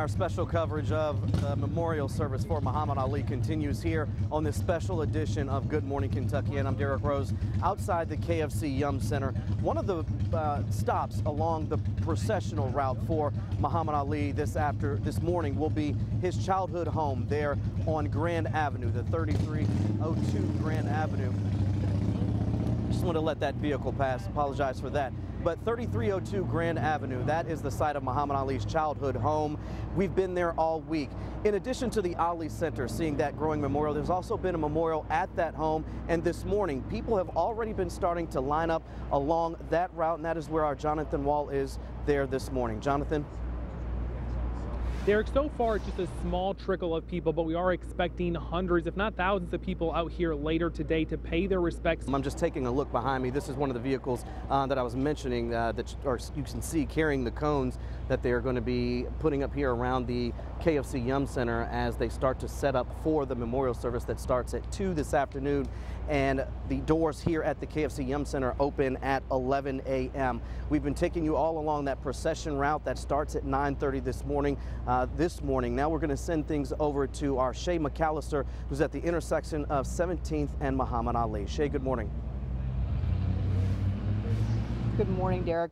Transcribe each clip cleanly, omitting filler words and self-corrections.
our special coverage of the memorial service for Muhammad Ali continues here on this special edition of Good Morning Kentucky. And I'm Derrick Rose outside the KFC Yum Center. One of the stops along the processional route for Muhammad Ali this morning will be his childhood home there on Grand Avenue, the 3302 Grand Avenue. Just want to let that vehicle pass. Apologize for that. But 3302 Grand Avenue, that is the site of Muhammad Ali's childhood home. We've been there all week. In addition to the Ali Center, seeing that growing memorial, there's also been a memorial at that home. And this morning, people have already been starting to line up along that route, and that is where our Jonathan Wall is there this morning. Jonathan? Derrick, so far it's just a small trickle of people, but we are expecting hundreds, if not thousands of people out here later today to pay their respects. I'm just taking a look behind me. This is one of the vehicles that I was mentioning that you can see carrying the cones that they are going to be putting up here around the KFC Yum Center as they start to set up for the memorial service that starts at 2 this afternoon. And the doors here at the KFC Yum Center open at 11 a.m. We've been taking you all along that procession route that starts at 9:30 this morning. Now we're going to send things over to our Shay McAllister, who's at the intersection of 17th and Muhammad Ali. Shay, good morning. Good morning, Derrick.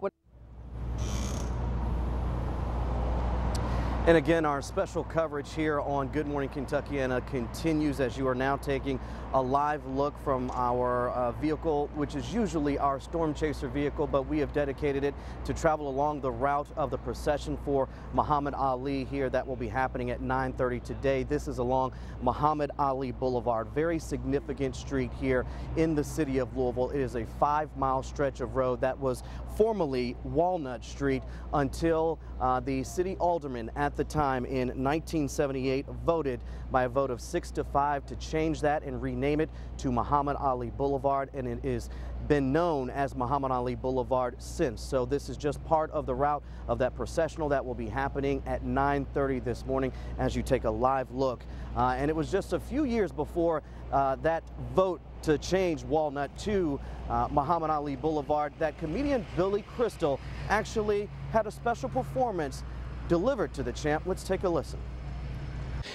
And again, our special coverage here on Good Morning Kentucky continues as you are now taking a live look from our vehicle, which is usually our storm chaser vehicle, but we have dedicated it to travel along the route of the procession for Muhammad Ali here. That will be happening at 9:30 today. This is along Muhammad Ali Boulevard, very significant street here in the city of Louisville. It is a 5-mile stretch of road that was formerly Walnut Street until the city alderman at the time in 1978 voted by a vote of 6-5 to change that and rename it to Muhammad Ali Boulevard, and it has been known as Muhammad Ali Boulevard since. So this is just part of the route of that processional that will be happening at 9:30 this morning as you take a live look. And it was just a few years before that vote to change Walnut to Muhammad Ali Boulevard that comedian Billy Crystal actually had a special performance delivered to the champ. Let's take a listen.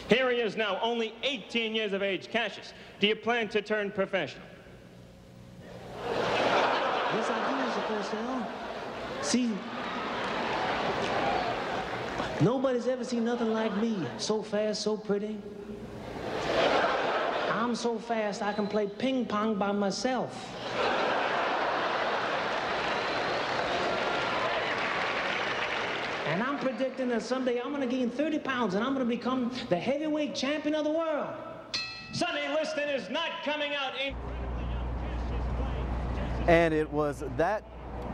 Here he is now, only 18 years of age. Cassius, do you plan to turn professional? Yes, I do, Mr. Purcell. See, nobody's ever seen nothing like me. So fast, so pretty. I'm so fast I can play ping pong by myself. And I'm predicting that someday I'm going to gain 30 pounds and I'm going to become the heavyweight champion of the world. Sonny Liston is not coming out. And it was that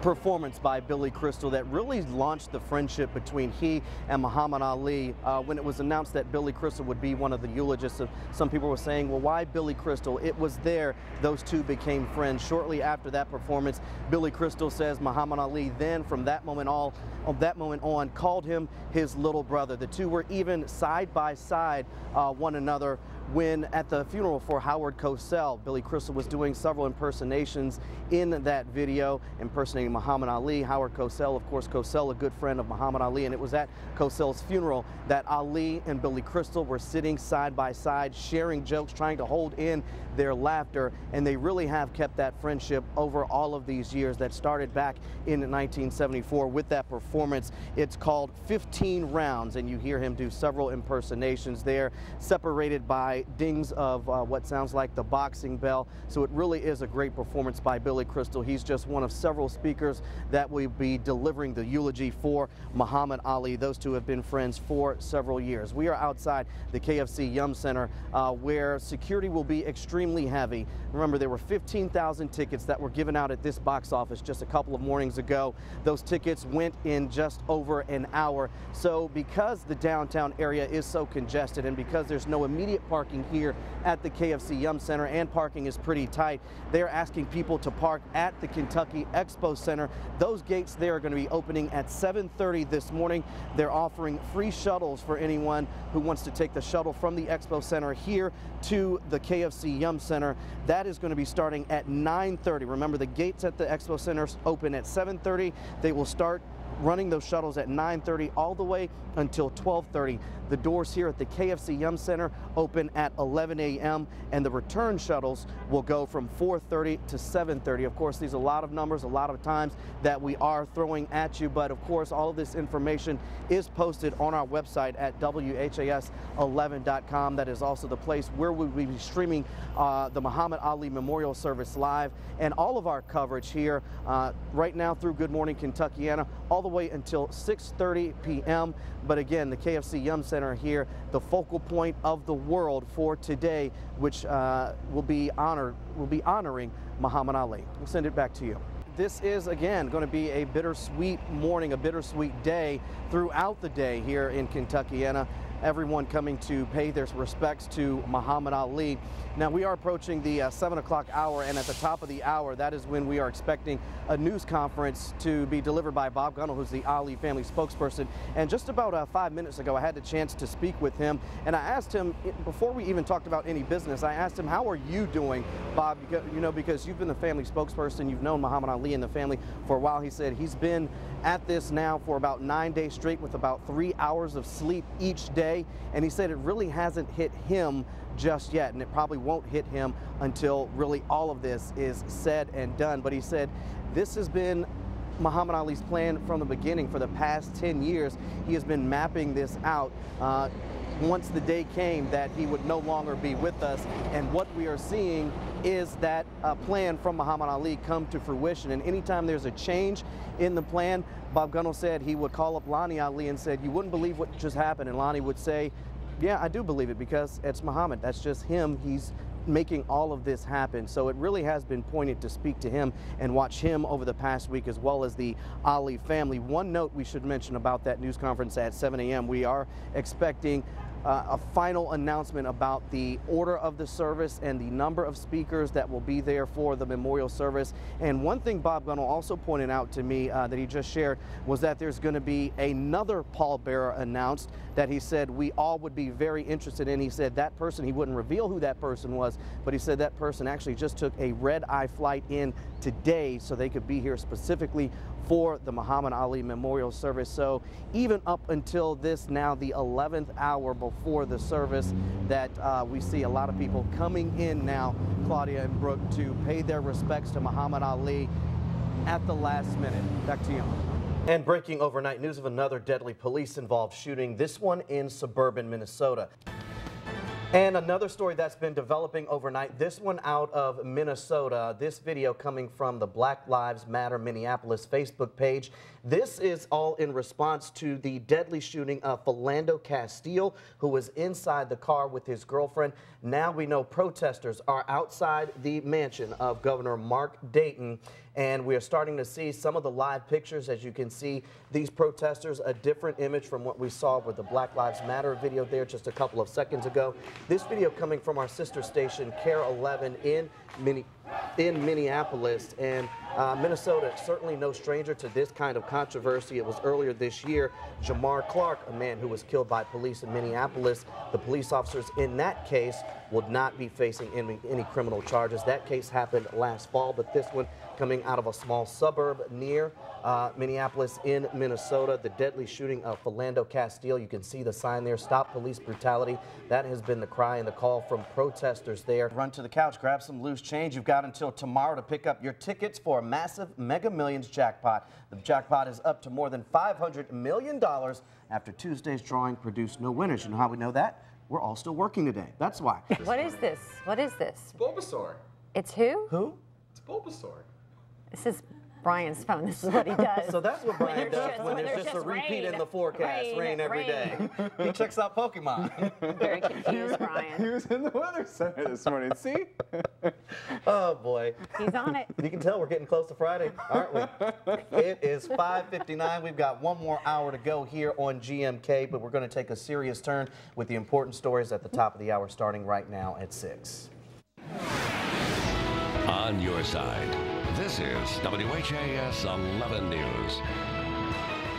performance by Billy Crystal that really launched the friendship between he and Muhammad Ali. When it was announced that Billy Crystal would be one of the eulogists, some people were saying, well, why Billy Crystal? It was there those two became friends. Shortly after that performance, Billy Crystal says Muhammad Ali then, from that moment on, called him his little brother. The two were even side by side one another when at the funeral for Howard Cosell. Billy Crystal was doing several impersonations in that video, impersonating Muhammad Ali. Howard Cosell, of course, Cosell, a good friend of Muhammad Ali, and it was at Cosell's funeral that Ali and Billy Crystal were sitting side by side, sharing jokes, trying to hold in their laughter, and they really have kept that friendship over all of these years that started back in 1974 with that performance. It's called 15 Rounds, and you hear him do several impersonations there, separated by dings of what sounds like the boxing bell. So it really is a great performance by Billy Crystal. He's just one of several speakers that will be delivering the eulogy for Muhammad Ali. Those two have been friends for several years. We are outside the KFC Yum Center where security will be extremely heavy. Remember, there were 15,000 tickets that were given out at this box office just a couple of mornings ago. Those tickets went in just over an hour. So because the downtown area is so congested and because there's no immediate parking here at the KFC Yum Center and parking is pretty tight, they're asking people to park at the Kentucky Expo Center. Those gates there are going to be opening at 7:30 this morning. They're offering free shuttles for anyone who wants to take the shuttle from the Expo Center here to the KFC Yum Center. That is going to be starting at 9:30. Remember, the gates at the Expo Center open at 7:30. They will start running those shuttles at 9:30 all the way until 12:30. The doors here at the KFC Yum Center open at 11 a.m. and the return shuttles will go from 4:30 to 7:30. Of course, these are a lot of numbers, a lot of times that we are throwing at you, but of course, all of this information is posted on our website at WHAS11.com. That is also the place where we will be streaming the Muhammad Ali Memorial Service live and all of our coverage here right now through Good Morning Kentuckiana all the way until 6:30 p.m. But again, the KFC Yum Center here, the focal point of the world for today, which will be honoring Muhammad Ali. We'll send it back to you. This is, again, going to be a bittersweet morning, a bittersweet day throughout the day here in Kentuckiana. Everyone coming to pay their respects to Muhammad Ali. Now, we are approaching the 7 o'clock hour, and at the top of the hour, that is when we are expecting a news conference to be delivered by Bob Gunnell, who's the Ali family spokesperson. And just about 5 minutes ago, I had the chance to speak with him, and I asked him, before we even talked about any business, I asked him, how are you doing, Bob? Because you've been the family spokesperson, you've known Muhammad Ali and the family for a while. He said he's been at this now for about 9 days straight with about 3 hours of sleep each day. And he said it really hasn't hit him just yet, and it probably won't hit him until really all of this is said and done. But he said this has been Muhammad Ali's plan from the beginning. For the past 10 years, he has been mapping this out. Once the day came that he would no longer be with us, and what we are seeing is that plan from Muhammad Ali come to fruition. And anytime there's a change in the plan, Bob Gunnell said he would call up Lonnie Ali and said, "You wouldn't believe what just happened." And Lonnie would say, "Yeah, I do believe it, because it's Muhammad. That's just him. He's making all of this happen." So it really has been poignant to speak to him and watch him over the past week, as well as the Ali family. One note we should mention about that news conference at 7 a.m. We are expecting a final announcement about the order of the service and the number of speakers that will be there for the memorial service. And one thing Bob Gunnell also pointed out to me that he just shared was that there's going to be another pallbearer announced that he said we all would be very interested in. He said that person, he wouldn't reveal who that person was, but he said that person actually just took a red-eye flight in today so they could be here specifically for the Muhammad Ali Memorial Service. So even up until this now, the 11th hour before the service, that we see a lot of people coming in now, Claudia and Brooke, to pay their respects to Muhammad Ali at the last minute. Back to you. And breaking overnight news of another deadly police-involved shooting, this one in suburban Minnesota. And another story that's been developing overnight, this one out of Minnesota. This video coming from the Black Lives Matter Minneapolis Facebook page. This is all in response to the deadly shooting of Philando Castile, who was inside the car with his girlfriend. Now we know protesters are outside the mansion of Governor Mark Dayton, and we are starting to see some of the live pictures. As you can see, these protesters, a different image from what we saw with the Black Lives Matter video there just a couple of seconds ago. This video coming from our sister station, KARE 11 in Minneapolis. And Minnesota, certainly no stranger to this kind of controversy. It was earlier this year, Jamar Clark, a man who was killed by police in Minneapolis. The police officers in that case would not be facing any criminal charges. That case happened last fall, but this one coming out of a small suburb near Minneapolis in Minnesota. The deadly shooting of Philando Castile. You can see the sign there, "Stop Police Brutality." That has been the cry and the call from protesters there. Run to the couch, grab some loose change. You've got until tomorrow to pick up your tickets for a massive Mega Millions jackpot. The jackpot is up to more than $500 million after Tuesday's drawing produced no winners. You know how we know that? We're all still working today. That's why. What is this? What is this? Bulbasaur. It's who? Who? It's Bulbasaur. This is Brian's phone. This is what he does. So that's what Brian does when there's just a repeat in the forecast. Rain every day. He checks out Pokemon. Very confused, Brian. He was in the weather center this morning. See? Oh, boy. He's on it. You can tell we're getting close to Friday, aren't we? It is 5:59. We've got one more hour to go here on GMK, but we're going to take a serious turn with the important stories at the top of the hour, starting right now at 6. On your side, this is WHAS 11 News.